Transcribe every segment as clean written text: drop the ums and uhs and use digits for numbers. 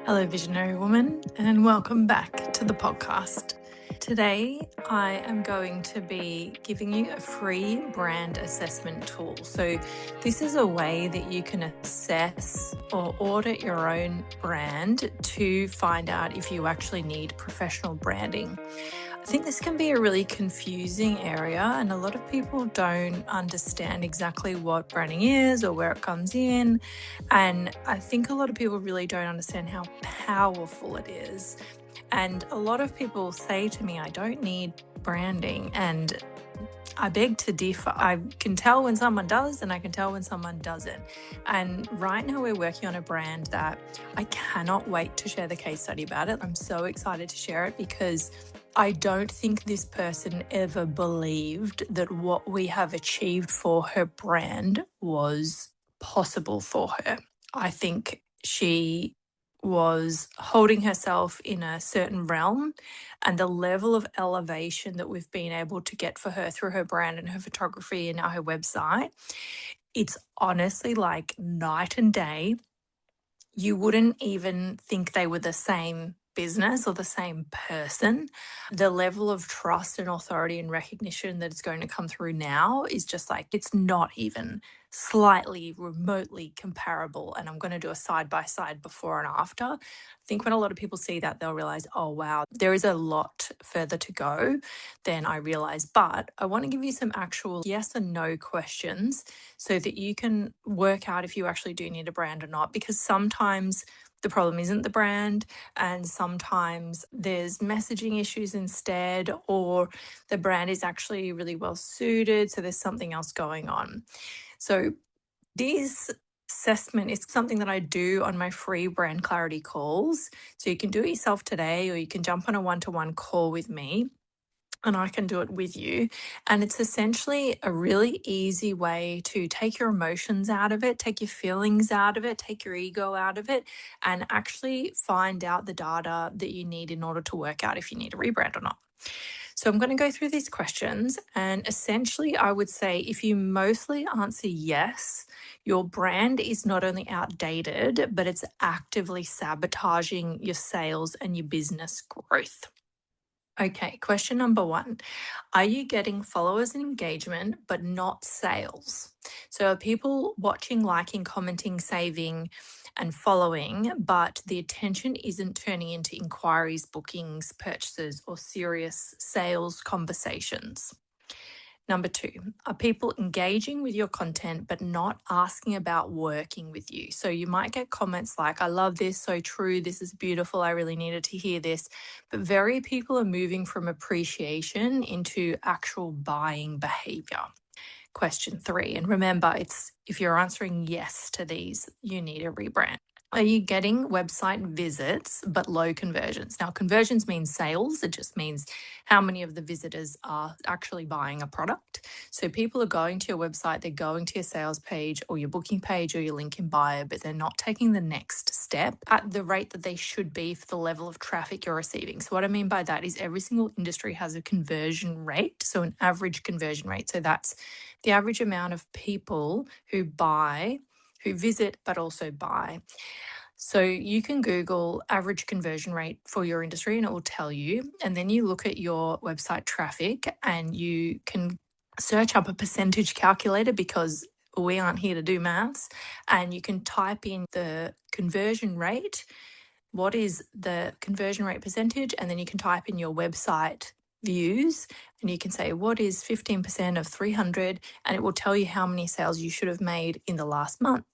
Hello, Visionary Woman, and welcome back to the podcast. Today, I am going to be giving you a free brand assessment tool. So, this is a way that you can assess or audit your own brand to find out if you actually need professional branding. I think this can be a really confusing area, and a lot of people don't understand exactly what branding is or where it comes in. And I think a lot of people really don't understand how powerful it is. And a lot of people say to me, I don't need branding. And I beg to differ. I can tell when someone does, and I can tell when someone doesn't. And right now, we're working on a brand that I cannot wait to share the case study about it. I'm so excited to share it because I don't think this person ever believed that what we have achieved for her brand was possible for her. I think she was holding herself in a certain realm, and the level of elevation that we've been able to get for her through her brand and her photography and now her website, it's honestly like night and day. You wouldn't even think they were the same business or the same person. The level of trust and authority and recognition that is going to come through now is just like, it's not even slightly remotely comparable. And I'm going to do a side by side before and after. I think when a lot of people see that, they'll realize, oh, wow, there is a lot further to go than I realized. But I want to give you some actual yes and no questions so that you can work out if you actually do need a brand or not, because sometimes the problem isn't the brand, and sometimes there's messaging issues instead, or the brand is actually really well suited, so there's something else going on. So this assessment is something that I do on my free brand clarity calls. So you can do it yourself today, or you can jump on a one-to-one call with me and I can do it with you. And it's essentially a really easy way to take your emotions out of it, take your feelings out of it, take your ego out of it, and actually find out the data that you need in order to work out if you need a rebrand or not. So I'm going to go through these questions, and essentially I would say if you mostly answer yes, your brand is not only outdated, but it's actively sabotaging your sales and your business growth. Okay, question number 1. Are you getting followers and engagement, but not sales? So are people watching, liking, commenting, saving, and following, but the attention isn't turning into inquiries, bookings, purchases, or serious sales conversations? Number 2, are people engaging with your content but not asking about working with you? So you might get comments like, I love this, so true, this is beautiful, I really needed to hear this. But very people are moving from appreciation into actual buying behavior. Question 3, and remember, it's if you're answering yes to these, you need a rebrand. Are you getting website visits but low conversions? Now, conversions means sales. It just means how many of the visitors are actually buying a product. So people are going to your website, they're going to your sales page or your booking page or your link in bio, but they're not taking the next step at the rate that they should be for the level of traffic you're receiving. So what I mean by that is every single industry has a conversion rate, so an average conversion rate. So that's the average amount of people who buy, who visit, but also buy. So you can Google average conversion rate for your industry and it will tell you. And then you look at your website traffic and you can search up a percentage calculator because we aren't here to do maths. And you can type in the conversion rate. What is the conversion rate percentage? And then you can type in your website views and you can say, what is 15% of 300? And it will tell you how many sales you should have made in the last month.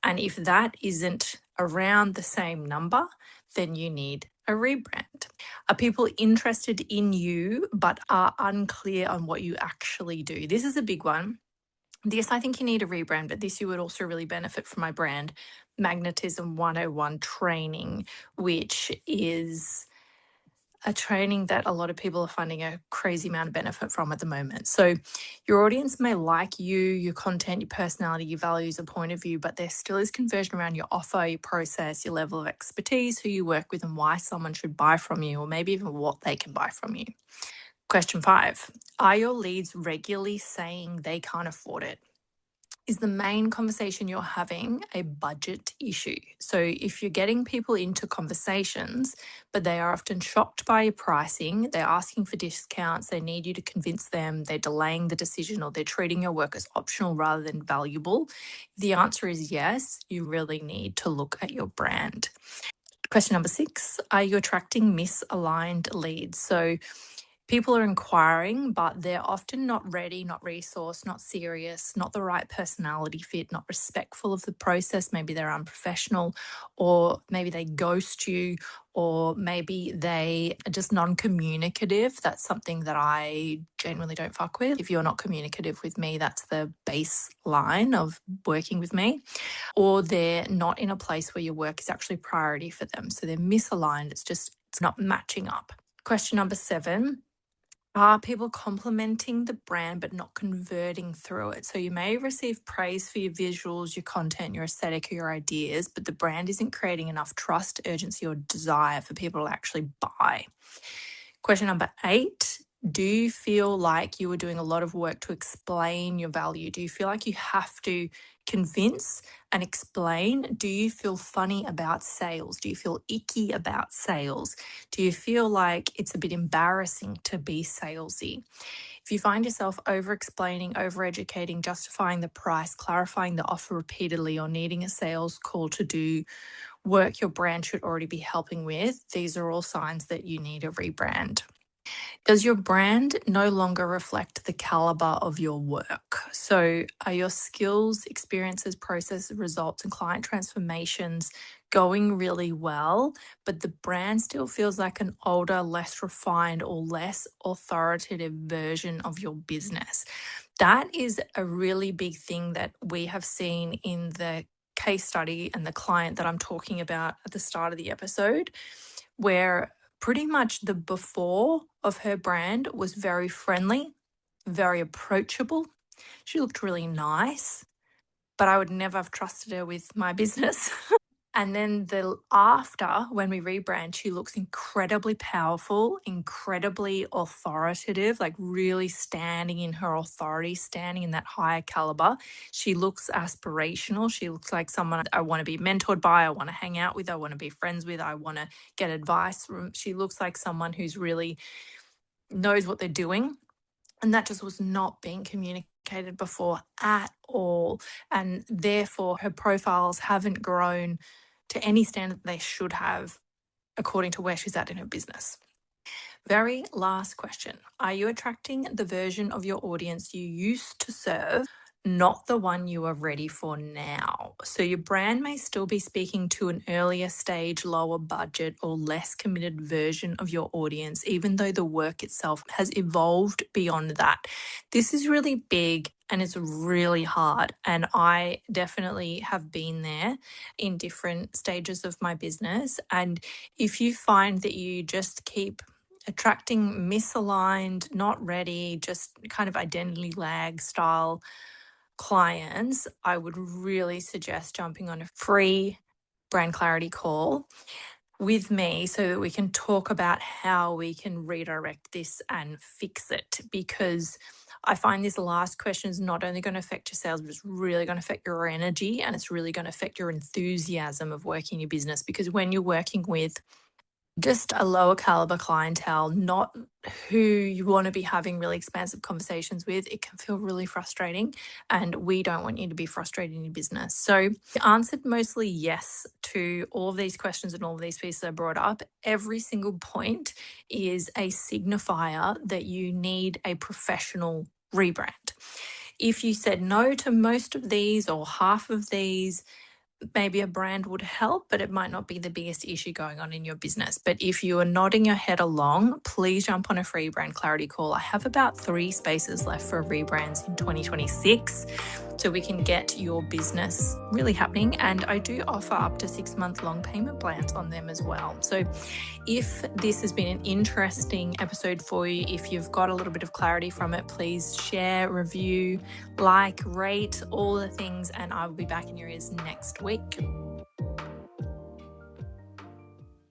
And if that isn't around the same number, then you need a rebrand. Are people interested in you but are unclear on what you actually do? This is a big one. This, I think you need a rebrand, but this you would also really benefit from my brand Magnetism 101 training, which is a training that a lot of people are finding a crazy amount of benefit from at the moment. So your audience may like you, your content, your personality, your values, a point of view, but there still is conversion around your offer, your process, your level of expertise, who you work with and why someone should buy from you, or maybe even what they can buy from you. Question 5, are your leads regularly saying they can't afford it? Is the main conversation you're having a budget issue? So, if you're getting people into conversations, but they are often shocked by your pricing, they're asking for discounts, they need you to convince them, they're delaying the decision, or they're treating your work as optional rather than valuable, if the answer is yes, you really need to look at your brand. Question number 6, are you attracting misaligned leads? So, people are inquiring, but they're often not ready, not resourced, not serious, not the right personality fit, not respectful of the process. Maybe they're unprofessional, or maybe they ghost you, or maybe they are just non communicative. That's something that I genuinely don't fuck with. If you're not communicative with me, that's the baseline of working with me. Or they're not in a place where your work is actually priority for them. So they're misaligned. It's not matching up. Question number 7, are people complimenting the brand but not converting through it? So you may receive praise for your visuals, your content, your aesthetic, or your ideas, but the brand isn't creating enough trust, urgency, or desire for people to actually buy. Question number 8, do you feel like you are doing a lot of work to explain your value? Do you feel like you have to convince and explain? Do you feel funny about sales? Do you feel icky about sales? Do you feel like it's a bit embarrassing to be salesy? If you find yourself over explaining, over educating, justifying the price, clarifying the offer repeatedly, or needing a sales call to do work your brand should already be helping with, these are all signs that you need a rebrand. Does your brand no longer reflect the caliber of your work? So, are your skills, experiences, processes, results, and client transformations going really well, but the brand still feels like an older, less refined, or less authoritative version of your business? That is a really big thing that we have seen in the case study and the client that I'm talking about at the start of the episode, where pretty much the before of her brand was very friendly, very approachable. She looked really nice, but I would never have trusted her with my business. And then the after, when we rebrand, she looks incredibly powerful, incredibly authoritative, like really standing in her authority, standing in that higher caliber. She looks aspirational. She looks like someone I want to be mentored by, I want to hang out with, I want to be friends with, I want to get advice from. She looks like someone who's really knows what they're doing. And that just was not being communicated before at all. And therefore, her profiles haven't grown to any standard they should have, according to where she's at in her business. Very last question. Are you attracting the version of your audience you used to serve, not the one you are ready for now? So your brand may still be speaking to an earlier stage, lower budget, or less committed version of your audience, even though the work itself has evolved beyond that. This is really big and it's really hard. And I definitely have been there in different stages of my business. And if you find that you just keep attracting misaligned, not ready, just kind of identity lag style clients, I would really suggest jumping on a free brand clarity call with me so that we can talk about how we can redirect this and fix it. Because I find this last question is not only going to affect your sales, but it's really going to affect your energy and it's really going to affect your enthusiasm of working your business. Because when you're working with just a lower caliber clientele, not who you want to be having really expansive conversations with, it can feel really frustrating. And we don't want you to be frustrated in your business. So I answered mostly yes to all of these questions and all of these pieces I brought up. Every single point is a signifier that you need a professional rebrand. If you said no to most of these or half of these, maybe a brand would help, but it might not be the biggest issue going on in your business. But if you are nodding your head along, please jump on a free brand clarity call. I have about 3 spaces left for rebrands in 2026, so we can get your business really happening. And I do offer up to 6-month long payment plans on them as well. So if this has been an interesting episode for you, if you've got a little bit of clarity from it, please share, review, like, rate, all the things, and I will be back in your ears next week.